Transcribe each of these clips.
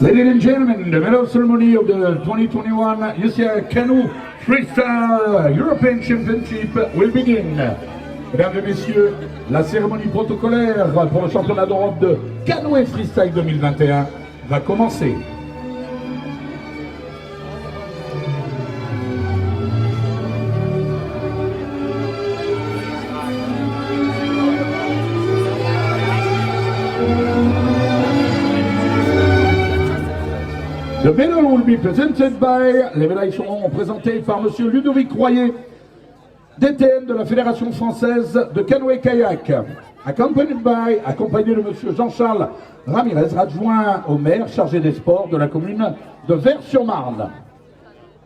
Ladies and gentlemen, the medal ceremony of the 2021 UCI Canoe Freestyle European Championship will begin. Mesdames et messieurs, la cérémonie protocolaire pour le championnat d'Europe de canoë freestyle 2021 va commencer. The medal will be presented by, les médailles seront présentées par Monsieur Ludovic Royer, DTN de la Fédération Française de Canoë-Kayak, accompagné de Monsieur Jean-Charles Ramirez, adjoint au maire chargé des sports de la commune de Vers-sur-Marne.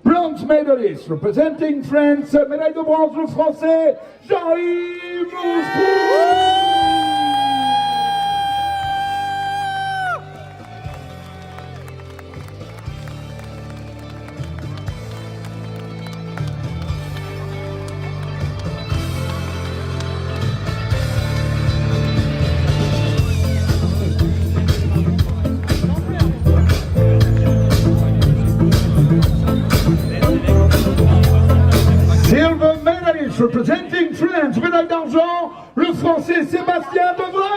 Bronze medalist representing France, médaille de bronze le français Jean-Yves Moustrou. Silver medalist representing France, médaille d'argent, le français Sébastien Devret.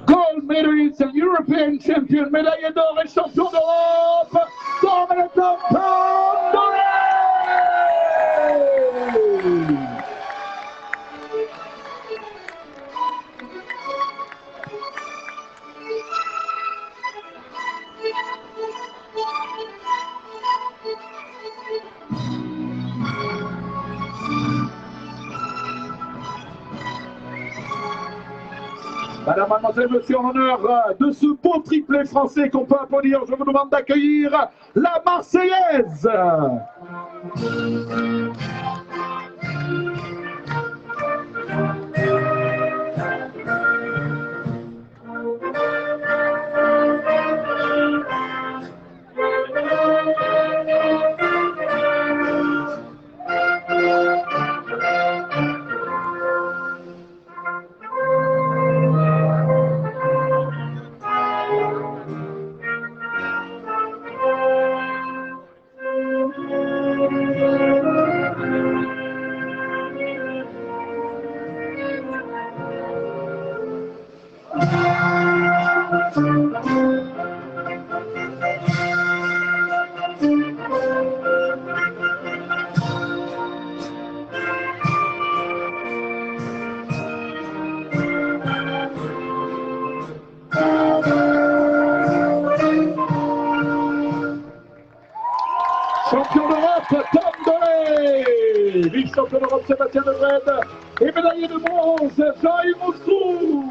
Gold medalist and European champion, médaille d'or et champion d'Europe, Dominic Tom. Madame, mademoiselle, monsieur, en l'honneur de ce beau triplé français qu'on peut applaudir, je vous demande d'accueillir la Marseillaise. Champion d'Europe, Tom Dolé. Vice-champion d'Europe, Sébastien Devret. Et médaillé de bronze, Jean-Yves Moustrou.